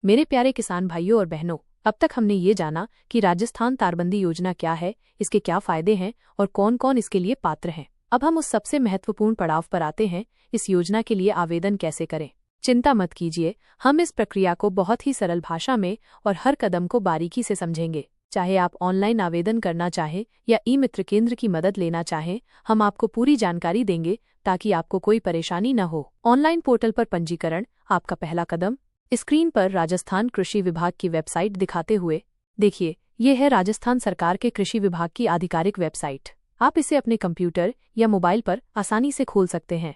मेरे प्यारे किसान भाइयों और बहनों, अब तक हमने ये जाना कि राजस्थान तारबंदी योजना क्या है, इसके क्या फायदे हैं और कौन कौन इसके लिए पात्र हैं। अब हम उस सबसे महत्वपूर्ण पड़ाव पर आते हैं, इस योजना के लिए आवेदन कैसे करें। चिंता मत कीजिए, हम इस प्रक्रिया को बहुत ही सरल भाषा में और हर कदम को बारीकी से समझेंगे। चाहे आप ऑनलाइन आवेदन करना चाहें या ई मित्र केंद्र की मदद लेना चाहें, हम आपको पूरी जानकारी देंगे ताकि आपको कोई परेशानी न हो। ऑनलाइन पोर्टल पर पंजीकरण आपका पहला कदम। स्क्रीन पर राजस्थान कृषि विभाग की वेबसाइट दिखाते हुए देखिए, ये है राजस्थान सरकार के कृषि विभाग की आधिकारिक वेबसाइट। आप इसे अपने कंप्यूटर या मोबाइल पर आसानी से खोल सकते हैं।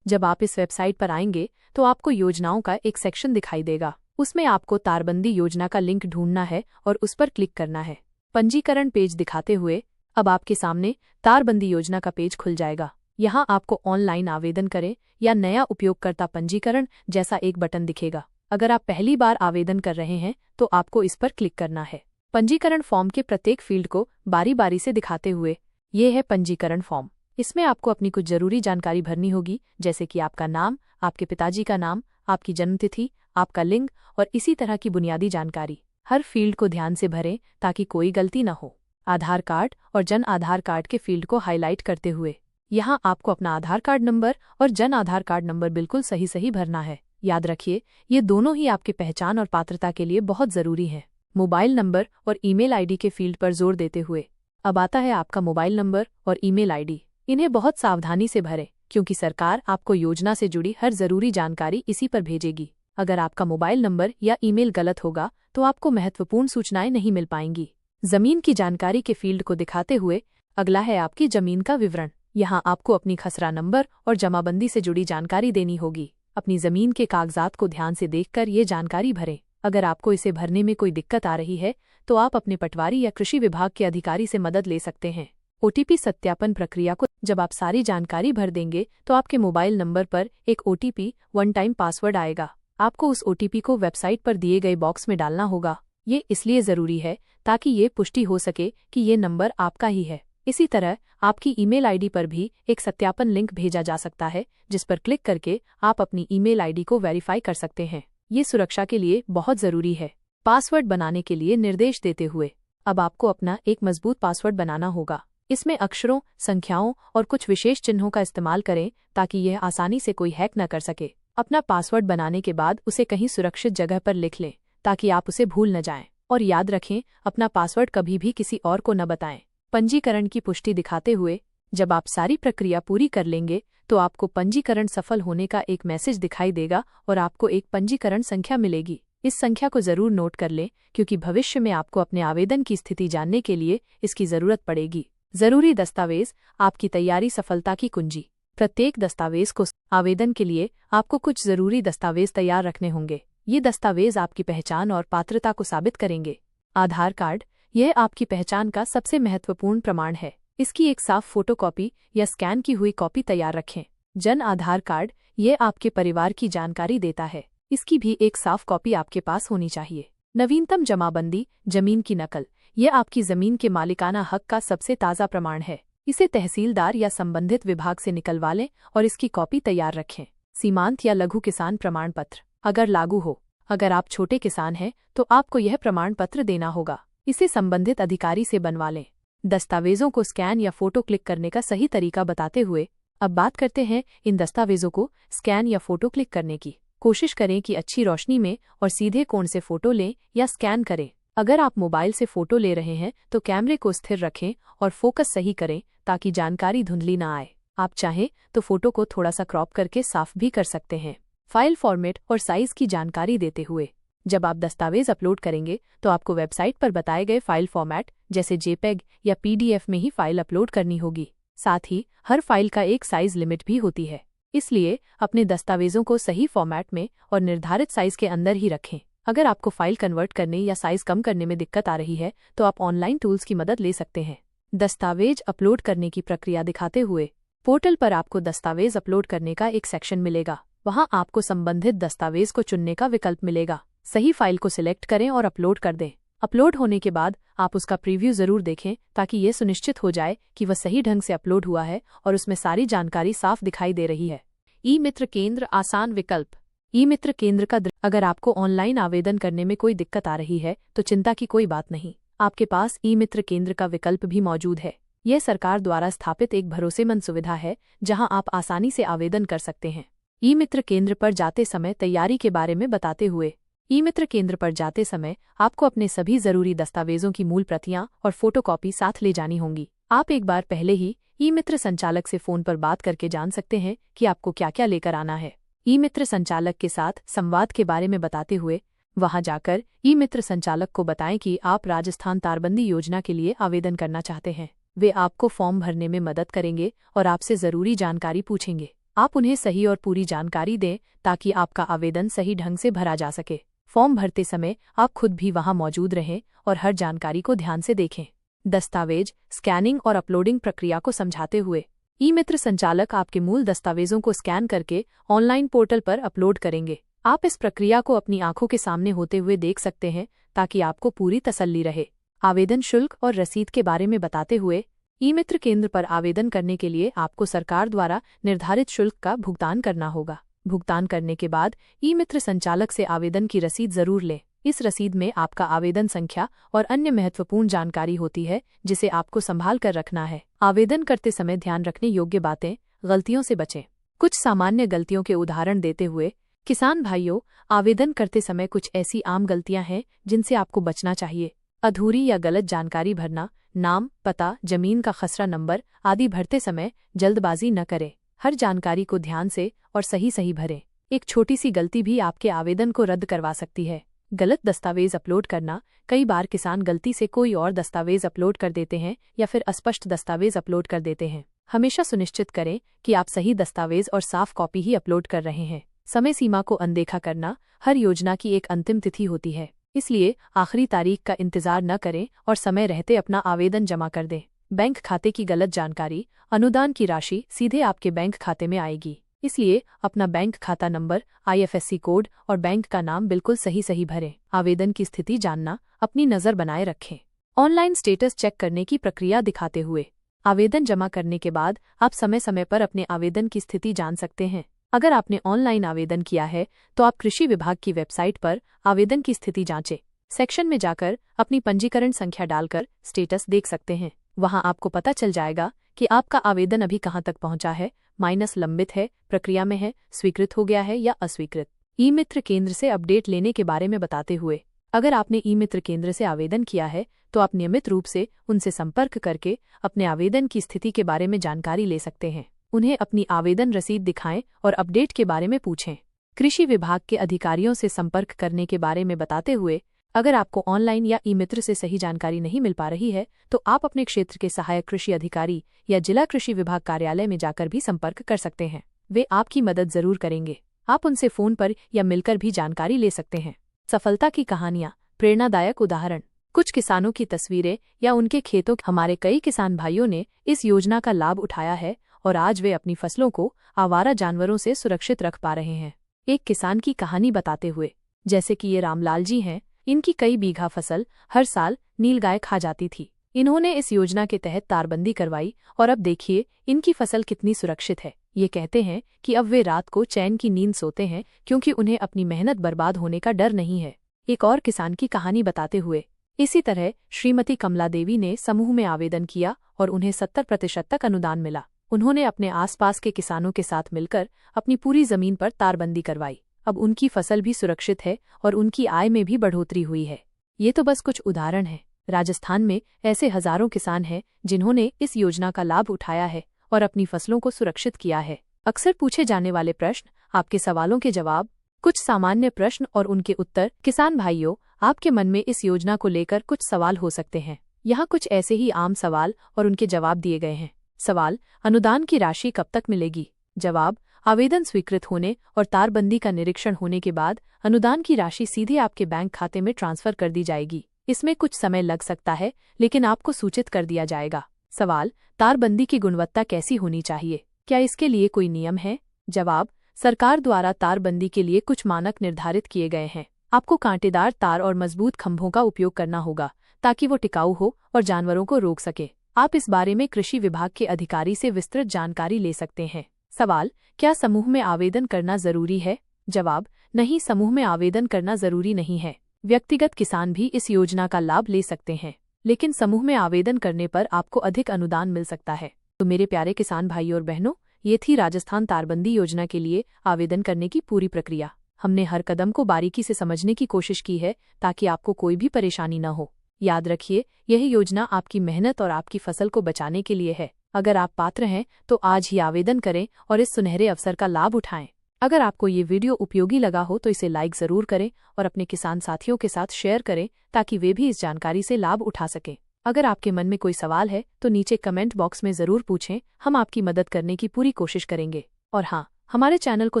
जब आप इस वेबसाइट पर आएंगे तो आपको योजनाओं का एक सेक्शन दिखाई देगा। उसमें आपको तारबंदी योजना का लिंक ढूंढना है और उस पर क्लिक करना है। पंजीकरण पेज दिखाते हुए अब आपके सामने तारबंदी योजना का पेज खुल जाएगा। यहाँ आपको ऑनलाइन आवेदन करें या नया उपयोगकर्ता पंजीकरण जैसा एक बटन दिखेगा। अगर आप पहली बार आवेदन कर रहे हैं तो आपको इस पर क्लिक करना है। पंजीकरण फॉर्म के प्रत्येक फील्ड को बारी बारी से दिखाते हुए ये है पंजीकरण फॉर्म। इसमें आपको अपनी कुछ जरूरी जानकारी भरनी होगी, जैसे कि आपका नाम, आपके पिताजी का नाम, आपकी जन्मतिथि, आपका लिंग और इसी तरह की बुनियादी जानकारी। हर फील्ड को ध्यान से भरें ताकि कोई गलती न हो। आधार कार्ड और जन आधार कार्ड के फील्ड को हाईलाइट करते हुए यहाँ आपको अपना आधार कार्ड नंबर और जन आधार कार्ड नंबर बिल्कुल सही भरना है। याद रखिए, ये दोनों ही आपकी पहचान और पात्रता के लिए बहुत जरूरी हैं। मोबाइल नंबर और ईमेल आईडी के फील्ड पर जोर देते हुए अब आता है आपका मोबाइल नंबर और ईमेल आईडी। इन्हें बहुत सावधानी से भरें क्योंकि सरकार आपको योजना से जुड़ी हर जरूरी जानकारी इसी पर भेजेगी। अगर आपका मोबाइल नंबर या ईमेल गलत होगा तो आपको महत्वपूर्ण सूचनाएं नहीं मिल पाएंगी। जमीन की जानकारी के फील्ड को दिखाते हुए अगला है आपकी जमीन का विवरण। यहाँ आपको अपनी खसरा नंबर और जमाबंदी से जुड़ी जानकारी देनी होगी। अपनी जमीन के कागजात को ध्यान से देखकर ये जानकारी भरें। अगर आपको इसे भरने में कोई दिक्कत आ रही है तो आप अपने पटवारी या कृषि विभाग के अधिकारी से मदद ले सकते हैं। ओटीपी सत्यापन प्रक्रिया को जब आप सारी जानकारी भर देंगे तो आपके मोबाइल नंबर पर एक ओटीपी वन टाइम पासवर्ड आएगा। आपको उस ओटीपी को वेबसाइट पर दिए गए बॉक्स में डालना होगा। ये इसलिए जरूरी है ताकि ये पुष्टि हो सके कि ये नंबर आपका ही है। इसी तरह आपकी ईमेल आईडी पर भी एक सत्यापन लिंक भेजा जा सकता है, जिस पर क्लिक करके आप अपनी ईमेल आईडी को वेरीफाई कर सकते हैं। ये सुरक्षा के लिए बहुत जरूरी है। पासवर्ड बनाने के लिए निर्देश देते हुए अब आपको अपना एक मजबूत पासवर्ड बनाना होगा। इसमें अक्षरों, संख्याओं और कुछ विशेष चिन्हों का इस्तेमाल करें ताकि यह आसानी से कोई हैक न कर सके। अपना पासवर्ड बनाने के बाद उसे कहीं सुरक्षित जगह पर लिख लें ताकि आप उसे भूल न जाएं। और याद रखें, अपना पासवर्ड कभी भी किसी और को न बताएं। पंजीकरण की पुष्टि दिखाते हुए जब आप सारी प्रक्रिया पूरी कर लेंगे तो आपको पंजीकरण सफल होने का एक मैसेज दिखाई देगा और आपको एक पंजीकरण संख्या मिलेगी। इस संख्या को जरूर नोट कर लें क्योंकि भविष्य में आपको अपने आवेदन की स्थिति जानने के लिए इसकी जरूरत पड़ेगी। जरूरी दस्तावेज आपकी तैयारी सफलता की कुंजी। प्रत्येक दस्तावेज को आवेदन के लिए आपको कुछ जरूरी दस्तावेज तैयार रखने होंगे। ये दस्तावेज आपकी पहचान और पात्रता को साबित करेंगे। आधार कार्ड, यह आपकी पहचान का सबसे महत्वपूर्ण प्रमाण है। इसकी एक साफ फोटोकॉपी या स्कैन की हुई कॉपी तैयार रखें। जन आधार कार्ड, ये आपके परिवार की जानकारी देता है। इसकी भी एक साफ कॉपी आपके पास होनी चाहिए। नवीनतम जमाबंदी, जमीन की नकल, ये आपकी जमीन के मालिकाना हक का सबसे ताज़ा प्रमाण है। इसे तहसीलदार या संबंधित विभाग से निकलवा लें और इसकी कॉपी तैयार रखें। सीमांत या लघु किसान प्रमाण पत्र, अगर लागू हो। अगर आप छोटे किसान हैं तो आपको यह प्रमाण पत्र देना होगा। इसे संबंधित अधिकारी से बनवा लें। दस्तावेजों को स्कैन या फोटो क्लिक करने का सही तरीका बताते हुए अब बात करते हैं इन दस्तावेजों को स्कैन या फोटो क्लिक करने की। कोशिश करें कि अच्छी रोशनी में और सीधे कोण से फोटो लें या स्कैन करें। अगर आप मोबाइल से फोटो ले रहे हैं तो कैमरे को स्थिर रखें और फोकस सही करें ताकि जानकारी धुंधली न आए। आप चाहें तो फोटो को थोड़ा सा क्रॉप करके साफ भी कर सकते हैं। फाइल फॉर्मेट और साइज की जानकारी देते हुए जब आप दस्तावेज अपलोड करेंगे तो आपको वेबसाइट पर बताए गए फाइल फॉर्मेट जैसे जेपेग या पीडीएफ में ही फाइल अपलोड करनी होगी। साथ ही हर फाइल का एक साइज लिमिट भी होती है, इसलिए अपने दस्तावेजों को सही फॉर्मेट में और निर्धारित साइज के अंदर ही रखें। अगर आपको फाइल कन्वर्ट करने या साइज कम करने में दिक्कत आ रही है तो आप ऑनलाइन टूल्स की मदद ले सकते हैं। दस्तावेज अपलोड करने की प्रक्रिया दिखाते हुए पोर्टल पर आपको दस्तावेज अपलोड करने का एक सेक्शन मिलेगा। वहां आपको संबंधित दस्तावेज को चुनने का विकल्प मिलेगा। सही फाइल को सिलेक्ट करें और अपलोड कर दें। अपलोड होने के बाद आप उसका प्रीव्यू जरूर देखें ताकि ये सुनिश्चित हो जाए कि वह सही ढंग से अपलोड हुआ है और उसमें सारी जानकारी साफ दिखाई दे रही है। ई मित्र केंद्र आसान विकल्प, ई मित्र केंद्र का अगर आपको ऑनलाइन आवेदन करने में कोई दिक्कत आ रही है तो चिंता की कोई बात नहीं, आपके पास ई मित्र केंद्र का विकल्प भी मौजूद है। यह सरकार द्वारा स्थापित एक भरोसेमंद सुविधा है जहां आप आसानी से आवेदन कर सकते हैं। ई मित्र केंद्र पर जाते समय तैयारी के बारे में बताते हुए, ई मित्र केंद्र पर जाते समय आपको अपने सभी जरूरी दस्तावेजों की मूल प्रतियां और फोटोकॉपी साथ ले जानी होंगी। आप एक बार पहले ही ई मित्र संचालक से फोन पर बात करके जान सकते हैं कि आपको क्या क्या लेकर आना है। ई मित्र संचालक के साथ संवाद के बारे में बताते हुए वहां जाकर ई मित्र संचालक को बताएं कि आप राजस्थान तारबंदी योजना के लिए आवेदन करना चाहते हैं। वे आपको फॉर्म भरने में मदद करेंगे और आपसे जरूरी जानकारी पूछेंगे। आप उन्हें सही और पूरी जानकारी दें ताकि आपका आवेदन सही ढंग से भरा जा सके। फॉर्म भरते समय आप खुद भी वहां मौजूद रहें और हर जानकारी को ध्यान से देखें। दस्तावेज स्कैनिंग और अपलोडिंग प्रक्रिया को समझाते हुए ई मित्र संचालक आपके मूल दस्तावेजों को स्कैन करके ऑनलाइन पोर्टल पर अपलोड करेंगे। आप इस प्रक्रिया को अपनी आंखों के सामने होते हुए देख सकते हैं ताकि आपको पूरी तसल्ली रहे। आवेदन शुल्क और रसीद के बारे में बताते हुए ई मित्र केंद्र पर आवेदन करने के लिए आपको सरकार द्वारा निर्धारित शुल्क का भुगतान करना होगा। भुगतान करने के बाद ई मित्र संचालक से आवेदन की रसीद जरूर लें। इस रसीद में आपका आवेदन संख्या और अन्य महत्वपूर्ण जानकारी होती है जिसे आपको संभाल कर रखना है। आवेदन करते समय ध्यान रखने योग्य बातें, गलतियों से बचें। कुछ सामान्य गलतियों के उदाहरण देते हुए किसान भाइयों, आवेदन करते समय कुछ ऐसी आम गलतियां हैं जिनसे आपको बचना चाहिए। अधूरी या गलत जानकारी भरना, नाम, पता, जमीन का खसरा नंबर आदि भरते समय जल्दबाजी न करें। हर जानकारी को ध्यान से और सही भरें। एक छोटी सी गलती भी आपके आवेदन को रद्द करवा सकती है। गलत दस्तावेज अपलोड करना, कई बार किसान गलती से कोई और दस्तावेज अपलोड कर देते हैं या फिर अस्पष्ट दस्तावेज अपलोड कर देते हैं। हमेशा सुनिश्चित करें कि आप सही दस्तावेज और साफ कॉपी ही अपलोड कर रहे हैं। समय सीमा को अनदेखा करना, हर योजना की एक अंतिम तिथि होती है, इसलिए आखिरी तारीख का इंतजार न करें और समय रहते अपना आवेदन जमा कर दें। बैंक खाते की गलत जानकारी, अनुदान की राशि सीधे आपके बैंक खाते में आएगी, इसलिए अपना बैंक खाता नंबर, IFSC कोड और बैंक का नाम बिल्कुल सही भरें। आवेदन की स्थिति जानना, अपनी नज़र बनाए रखें। ऑनलाइन स्टेटस चेक करने की प्रक्रिया दिखाते हुए आवेदन जमा करने के बाद आप समय समय पर अपने आवेदन की स्थिति जान सकते हैं। अगर आपने ऑनलाइन आवेदन किया है तो आप कृषि विभाग की वेबसाइट पर आवेदन की स्थिति जांचें सेक्शन में जाकर अपनी पंजीकरण संख्या डालकर स्टेटस देख सकते हैं। वहां आपको पता चल जाएगा कि आपका आवेदन अभी कहां तक पहुंचा है, माइनस लंबित है, प्रक्रिया में है, स्वीकृत हो गया है या अस्वीकृत। ई मित्र केंद्र से अपडेट लेने के बारे में बताते हुए अगर आपने ई मित्र केंद्र से आवेदन किया है तो आप नियमित रूप से उनसे संपर्क करके अपने आवेदन की स्थिति के बारे में जानकारी ले सकते हैं। उन्हें अपनी आवेदन रसीद दिखाएं और अपडेट के बारे में पूछें। कृषि विभाग के अधिकारियों से संपर्क करने के बारे में बताते हुए अगर आपको ऑनलाइन या ई मित्र से सही जानकारी नहीं मिल पा रही है तो आप अपने क्षेत्र के सहायक कृषि अधिकारी या जिला कृषि विभाग कार्यालय में जाकर भी संपर्क कर सकते हैं। वे आपकी मदद जरूर करेंगे। आप उनसे फोन पर या मिलकर भी जानकारी ले सकते हैं। सफलता की कहानियां, प्रेरणादायक उदाहरण, कुछ किसानों की तस्वीरें या उनके खेतों। हमारे कई किसान भाइयों ने इस योजना का लाभ उठाया है और आज वे अपनी फसलों को आवारा जानवरों से सुरक्षित रख पा रहे हैं। एक किसान की कहानी बताते हुए, जैसे कि ये रामलाल जी हैं, इनकी कई बीघा फसल हर साल नीलगाय खा जाती थी। इन्होंने इस योजना के तहत तारबंदी करवाई और अब देखिए इनकी फसल कितनी सुरक्षित है। ये कहते हैं कि अब वे रात को चैन की नींद सोते हैं क्योंकि उन्हें अपनी मेहनत बर्बाद होने का डर नहीं है। एक और किसान की कहानी बताते हुए, इसी तरह श्रीमती कमला देवी ने समूह में आवेदन किया और उन्हें 70% तक अनुदान मिला। उन्होंने अपने आसपास के किसानों के साथ मिलकर अपनी पूरी जमीन पर तारबंदी करवाई। अब उनकी फसल भी सुरक्षित है और उनकी आय में भी बढ़ोतरी हुई है। ये तो बस कुछ उदाहरण हैं। राजस्थान में ऐसे हजारों किसान हैं जिन्होंने इस योजना का लाभ उठाया है और अपनी फसलों को सुरक्षित किया है। अक्सर पूछे जाने वाले प्रश्न, आपके सवालों के जवाब, कुछ सामान्य प्रश्न और उनके उत्तर। किसान भाइयों, आपके मन में इस योजना को लेकर कुछ सवाल हो सकते हैं। यहाँ कुछ ऐसे ही आम सवाल और उनके जवाब दिए गए हैं। सवाल, अनुदान की राशि कब तक मिलेगी? जवाब, आवेदन स्वीकृत होने और तारबंदी का निरीक्षण होने के बाद अनुदान की राशि सीधे आपके बैंक खाते में ट्रांसफर कर दी जाएगी। इसमें कुछ समय लग सकता है लेकिन आपको सूचित कर दिया जाएगा। सवाल, तारबंदी की गुणवत्ता कैसी होनी चाहिए? क्या इसके लिए कोई नियम है? जवाब, सरकार द्वारा तारबंदी के लिए कुछ मानक निर्धारित किए गए हैं। आपको कांटेदार तार और मजबूत खंभों का उपयोग करना होगा ताकि वो टिकाऊ हो और जानवरों को रोक सके। आप इस बारे में कृषि विभाग के अधिकारी से विस्तृत जानकारी ले सकते हैं। सवाल, क्या समूह में आवेदन करना जरूरी है? जवाब, नहीं, समूह में आवेदन करना जरूरी नहीं है। व्यक्तिगत किसान भी इस योजना का लाभ ले सकते हैं, लेकिन समूह में आवेदन करने पर आपको अधिक अनुदान मिल सकता है। तो मेरे प्यारे किसान भाई और बहनों, ये थी राजस्थान तारबंदी योजना के लिए आवेदन करने की पूरी प्रक्रिया। हमने हर कदम को बारीकी से समझने की कोशिश की है ताकि आपको कोई भी परेशानी न हो। याद रखिए, यह योजना आपकी मेहनत और आपकी फसल को बचाने के लिए है। अगर आप पात्र हैं तो आज ही आवेदन करें और इस सुनहरे अवसर का लाभ उठाएं। अगर आपको ये वीडियो उपयोगी लगा हो तो इसे लाइक जरूर करें और अपने किसान साथियों के साथ शेयर करें ताकि वे भी इस जानकारी से लाभ उठा सकें। अगर आपके मन में कोई सवाल है तो नीचे कमेंट बॉक्स में जरूर पूछें, हम आपकी मदद करने की पूरी कोशिश करेंगे। और हाँ, हमारे चैनल को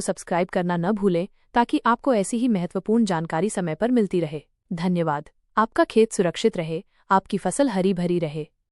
सब्सक्राइब करना न भूलें ताकि आपको ऐसी ही महत्वपूर्ण जानकारी समय पर मिलती रहे। धन्यवाद। आपका खेत सुरक्षित रहे, आपकी फसल हरी भरी रहे।